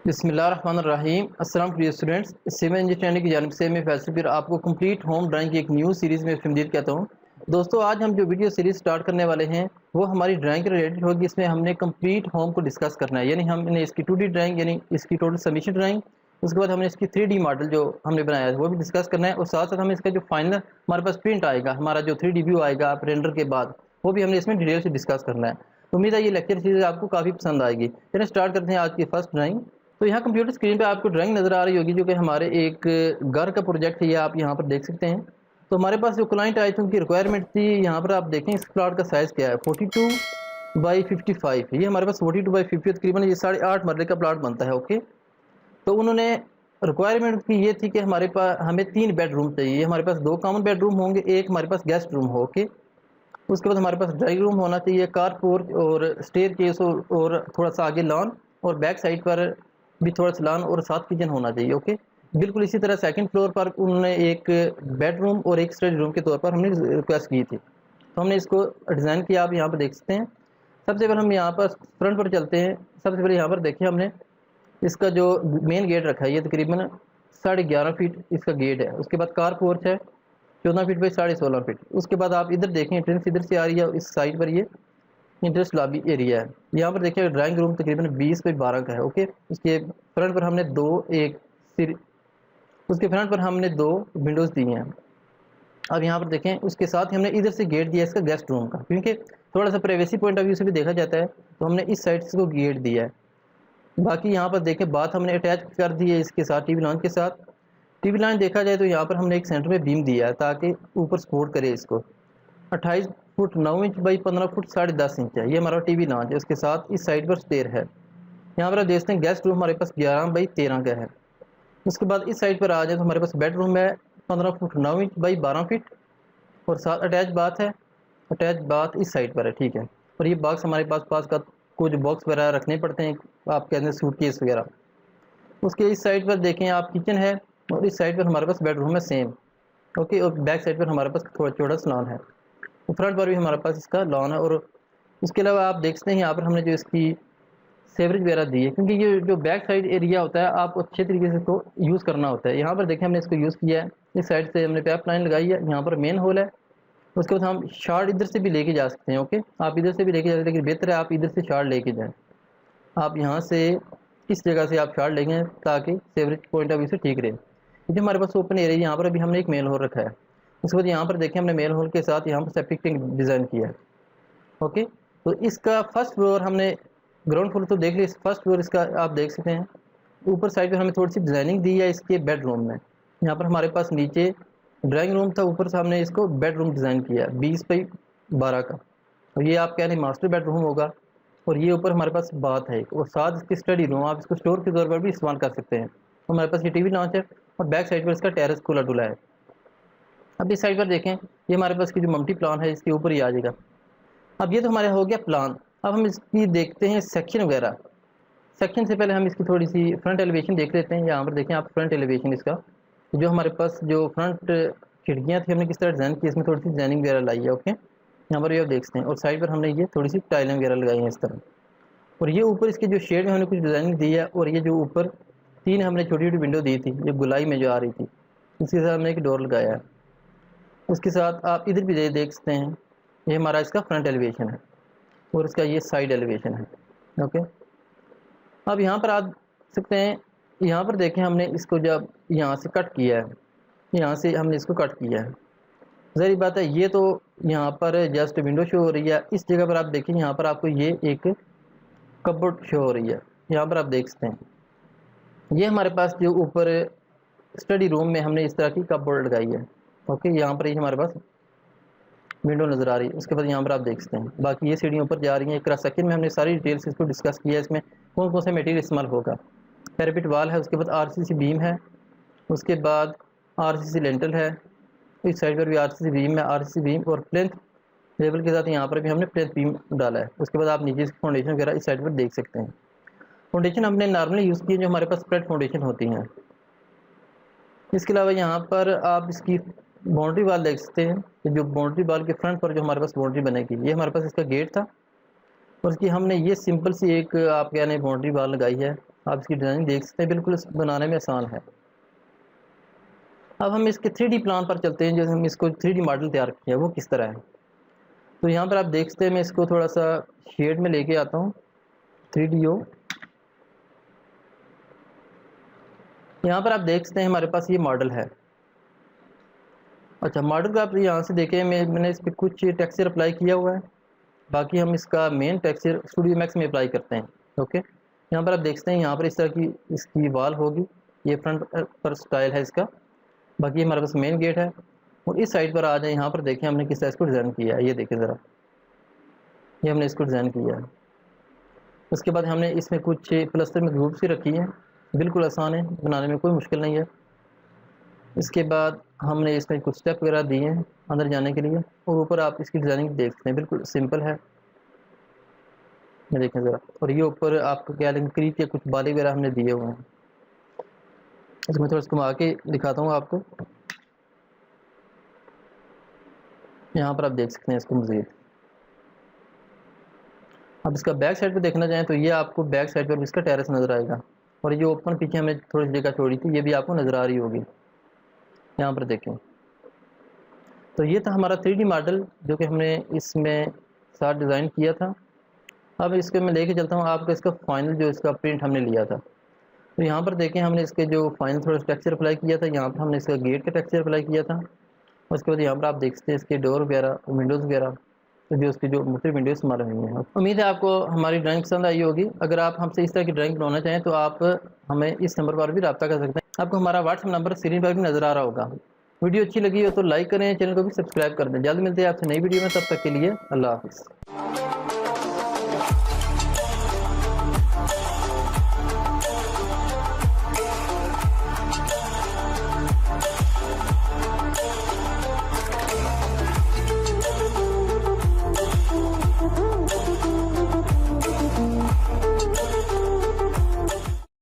बिस्मिल्लाहिर्रहमानिर्रहीम। अस्सलाम प्रिय स्टूडेंट्स, सिविल इंजीनियरिंग की जानिब से मैं फैसल फिर आपको कंप्लीट होम ड्राइंग की एक न्यू सीरीज़ में खुशामदीद कहता हूँ। दोस्तों, आज हम जो वीडियो सीरीज़ स्टार्ट करने वाले हैं वो हमारी ड्राइंग के रिलेटेड होगी। इसमें हमने कंप्लीट होम को डिस्कस करना है, यानी हमने इसकी 2D ड्राइंग यानी इसकी टोटल सबमिशन ड्राइंग, उसके बाद हमने इसकी 3D मॉडल जो हमने बनाया है वो भी डिस्कस करना है, और साथ साथ हमें इसका जो फाइनल हमारे पास प्रिंट आएगा, हमारा जो 3D व्यू आएगा आप रेंडर के बाद, वो भी हमने इसमें डिटेल से डिस्कस करना है। तो उम्मीद है ये लेक्चर सीरीज आपको काफ़ी पसंद आएगी। चलिए स्टार्ट करते हैं आज की फर्स्ट ड्राइंग। तो यहाँ कंप्यूटर स्क्रीन पे आपको ड्राइंग नज़र आ रही होगी जो कि हमारे एक घर का प्रोजेक्ट है, ये आप यहाँ पर देख सकते हैं। तो हमारे पास जो क्लाइंट आइटम की रिक्वायरमेंट थी, यहाँ पर आप देखें इस प्लाट का साइज़ क्या है, 42/55। ये हमारे पास 42/50 तकरीबन ये 8.5 मरले का प्लाट बनता है। ओके, तो उन्होंने रिक्वायरमेंट की ये थी कि हमारे पास हमें 3 बेडरूम चाहिए। हमारे पास 2 कॉमन बेडरूम होंगे, एक हमारे पास गेस्ट रूम हो। ओके, उसके बाद हमारे पास ड्राइंग रूम होना चाहिए, कार पोर्च और स्टेयर केस और थोड़ा सा आगे लॉन, और बैक साइड पर भी थोड़ा सा लॉन और साथ किचन होना चाहिए। ओके, बिल्कुल इसी तरह सेकंड फ्लोर पर उन्होंने एक बेडरूम और एक स्टडी रूम के तौर पर हमने रिक्वेस्ट की थी, तो हमने इसको डिज़ाइन किया, आप यहाँ पर देख सकते हैं। सबसे पहले हम यहाँ पर फ्रंट पर चलते हैं। सबसे पहले यहाँ पर देखिए हमने इसका जो मेन गेट रखा है, ये तकरीबन 11.5 फीट इसका गेट है। उसके बाद कार पोर्च है 14 फीट बाई 16.5 फीट। उसके बाद आप इधर देखें एंट्रेंस इधर से आ रही है, इस साइड पर ये इंटरेस्ट लॉबी एरिया है। यहाँ पर देखिए ड्राइंग रूम तकरीबन 20/12 का है। ओके, उसके फ्रंट पर हमने उसके फ्रंट पर हमने 2 विंडोज़ दी हैं। अब यहाँ पर देखें उसके साथ ही हमने इधर से गेट दिया इसका गेस्ट रूम का, क्योंकि थोड़ा सा प्राइवेसी पॉइंट ऑफ व्यू से भी देखा जाता है, तो हमने इस साइड से इसको गेट दिया है। बाकी यहाँ पर देखें बात हमने अटैच कर दी है इसके साथ टीवी लॉन्च के साथ। टीवी लाइन देखा जाए तो यहाँ पर हमने एक सेंटर में बीम दिया है ताकि ऊपर सपोर्ट करे इसको। 28 foot 9 inch by 15 foot 10.5 inch है, ये हमारा टीवी लॉन्च है। उसके साथ इस साइड पर स्टेयर है। यहाँ पर आप देखते हैं गेस्ट रूम हमारे पास 11/13 का है। उसके बाद इस साइड पर आ जाए तो हमारे पास बेडरूम है 15 फुट 9 इंच बाई 12 फीट, और साथ अटैच बाथ है। अटैच बाथ इस साइड पर है, ठीक है। और ये बॉक्स हमारे पास का कुछ बॉक्स वगैरह रखने पड़ते हैं, आप कहते हैं सूटकेस वगैरह। उसके इस साइड पर देखें आप किचन है, और इस साइड पर हमारे पास बेडरूम है सेम। ओके, और बैक साइड पर हमारे पास थोड़ा चौड़ा सा लॉन है, फ्रंट पर भी हमारे पास इसका लॉन है। और उसके अलावा आप देख सकते हैं यहाँ पर हमने जो इसकी सेवरेज वगैरह दी है, क्योंकि ये जो बैक साइड एरिया होता है आपको अच्छे तरीके से इसको यूज़ करना होता है। यहाँ पर देखें हमने इसको यूज़ किया है, इस साइड से हमने पाइप लाइन लगाई है, यहाँ पर मेन होल है। उसके बाद हम शार्ट इधर से भी लेके जा सकते हैं। ओके, आप इधर से भी लेके जा सकते हैं, लेकिन बेहतर है आप इधर से शार्ट लेके जाएँ। आप यहाँ से इस जगह से आप शार्ट लेंगे ताकि सेवरेज पॉइंट ऑफ व्यू से ठीक रहे। जो हमारे पास ओपन एरिया यहाँ पर अभी हमने एक मेल होल रखा है। उसके बाद यहाँ पर देखें हमने मेल होल के साथ यहाँ पर सेप्टिक टैंक डिज़ाइन किया है। ओके, तो इसका फर्स्ट फ्लोर हमने ग्राउंड फ्लोर तो देख लिया, फर्स्ट फ्लोर इसका आप देख सकते हैं। ऊपर साइड पर हमें थोड़ी सी डिज़ाइनिंग दी है इसके बेडरूम में। यहाँ पर हमारे पास नीचे ड्राइंग रूम था, ऊपर से हमने इसको बेडरूम डिज़ाइन किया है 20/12 का, और ये आप कह रहे हैं मास्टर बेडरूम होगा। और ये ऊपर हमारे पास बात है, और साथ इसकी स्टडी रूम, आप इसको स्टोर के तौर पर भी इस्तेमाल कर सकते हैं। हमारे पास ये टीवी लॉन्च है, और बैक साइड पर इसका टेरेस खुला डुला है। अब इस साइड पर देखें, ये हमारे पास की जो मल्टी प्लान है इसके ऊपर ही आ जाएगा। अब ये तो हमारा हो गया प्लान। अब हम इसकी देखते हैं सेक्शन वगैरह। सेक्शन से पहले हम इसकी थोड़ी सी फ्रंट एलिवेशन देख लेते हैं। यहाँ पर देखें आप फ्रंट एलिवेशन इसका, जो हमारे पास जो फ्रंट खिड़कियाँ थी हमने किस तरह डिज़ाइन की, इसमें थोड़ी सी डिज़ाइनिंग वगैरह लाई है। ओके, यहाँ पर ये आप देख सकते हैं, और साइड पर हमने ये थोड़ी सी टाइलें वगैरह लगाई हैं इस तरह। और ये ऊपर इसके जो शेड में हमने कुछ डिज़ाइनिंग दी है, और ये जो ऊपर 3 हमने छोटी छोटी विंडो दी थी जो गुलाई में जो आ रही थी, इसके साथ हमने एक डोर लगाया है। उसके साथ आप इधर भी देख सकते हैं, ये हमारा इसका फ्रंट एलिवेशन है, और इसका ये साइड एलिवेशन है। ओके, अब यहाँ पर आप सकते हैं, यहाँ पर देखें हमने इसको जब यहाँ से कट किया है, यहाँ से हमने इसको कट किया है, ज़ाहिर बात है ये तो यहाँ पर जस्ट विंडो शो हो रही है। इस जगह पर आप देखें, यहाँ पर आपको ये एक कपबोर्ड शो हो रही है, यहाँ पर आप देख सकते हैं। ये हमारे पास जो ऊपर स्टडी रूम में हमने इस तरह की कपबोर्ड लगाई है। ओके, यहाँ पर ये हमारे पास विंडो नज़र आ रही है। उसके बाद यहाँ पर आप देख सकते हैं, बाकी ये सीढ़ियों पर जा रही है। क्रॉस सेक्शन में हमने सारी डिटेल्स इसको डिस्कस किया है, इसमें कौन कौन सा मटेरियल इस्तेमाल होगा। पैरापिट वाल है, उसके बाद RCC बीम है, उसके बाद RCC लेंटल है, इस साइड पर भी RCC बीम है, RCC बीम और प्लेंथ लेवल के साथ यहाँ पर भी हमने प्लेंथ बीम डाला है। उसके बाद आप नीचे इसकी फाउंडेशन वगैरह इस साइड पर देख सकते हैं। फाउंडेशन हमने नॉर्मली यूज़ की है जो हमारे पास स्प्रेड फाउंडेशन होती हैं। इसके अलावा यहाँ पर आप इसकी बाउंड्री वाल देख सकते हैं कि जो बाउंड्री वाल के फ्रंट पर जो हमारे पास बाउंड्री बनेगी, ये हमारे पास इसका गेट था, और इसकी हमने ये सिंपल सी एक आप कह रहे हैं बाउंड्री वाल लगाई है। आप इसकी डिज़ाइनिंग देख सकते हैं, बिल्कुल बनाने में आसान है। अब हम इसके 3D प्लान पर चलते हैं, जो हम इसको 3D मॉडल तैयार किया है वो किस तरह है। तो यहाँ पर आप देख सकते हैं, मैं इसको थोड़ा सा शेड में लेके आता हूँ 3DO। यहाँ पर आप देख सकते हैं हमारे पास ये मॉडल है। अच्छा, मॉडल का आप यहाँ से देखें, मैंने इस पर कुछ टेक्सचर अप्लाई किया हुआ है, बाकी हम इसका मेन टेक्सचर स्टूडियो मैक्स में अप्लाई करते हैं। ओके, यहाँ पर आप देख सकते हैं, यहाँ पर इस तरह की इसकी वॉल होगी, ये फ्रंट पर स्टाइल है इसका। बाकी हमारे पास मेन गेट है। और इस साइड पर आ जाए, यहाँ पर देखें हमने किस तरह इसको डिज़ाइन किया है, ये देखें ज़रा, ये हमने इसको डिज़ाइन किया है। उसके बाद हमने इसमें कुछ प्लस्तर में ग्रुप्स भी रखी हैं, बिल्कुल आसान है, बनाने में कोई मुश्किल नहीं है। इसके बाद हमने इसमें कुछ स्टेप वगैरह दिए हैं अंदर जाने के लिए, और ऊपर आप इसकी डिज़ाइनिंग देख सकते हैं, बिल्कुल सिंपल है, ये देखें ज़रा। और ये ऊपर आपको क्या लेकिन क्रीप के कुछ बाली वगैरह हमने दिए हुए हैं। इसमें थोड़ा घुमा के दिखाता हूँ आपको, यहाँ पर आप देख सकते हैं इसको मज़ीद। अब इसका बैक साइड पे देखना चाहें तो ये आपको बैक साइड पर इसका टेरेस नज़र आएगा, और ये ओपन पीछे हमने थोड़ी जगह छोड़ी थी, ये भी आपको नज़र आ रही होगी, यहाँ पर देखें। तो ये था हमारा 3D मॉडल जो कि हमने इसमें साथ डिज़ाइन किया था। अब इसके मैं लेके चलता हूँ आपको इसका फाइनल जो इसका प्रिंट हमने लिया था। तो यहाँ पर देखें, हमने इसके जो फाइनल थोड़ा टेक्सचर अप्लाई किया था, यहाँ पर हमने इसका गेट का टेक्सचर अप्लाई किया था। उसके बाद यहाँ पर आप देख सकते हैं इसके डोर वगैरह, विंडोज़ वगैरह, तो जो उसकी जो मुख्तलिफ विंडोज़ हमारे हुई हैं। उम्मीद है आपको हमारी ड्राइंग पसंद आई होगी। अगर आप हमसे इस तरह की ड्राइंग बनाना चाहें तो आप हमें इस नंबर पर भी रब्ता कर सकते हैं। आपको हमारा व्हाट्सएप नंबर स्क्रीन पर भी नज़र आ रहा होगा। वीडियो अच्छी लगी हो तो लाइक करें, चैनल को भी सब्सक्राइब कर दें। जल्द मिलते हैं आपसे नई वीडियो में, तब तक के लिए अल्लाह हाफ़िज़।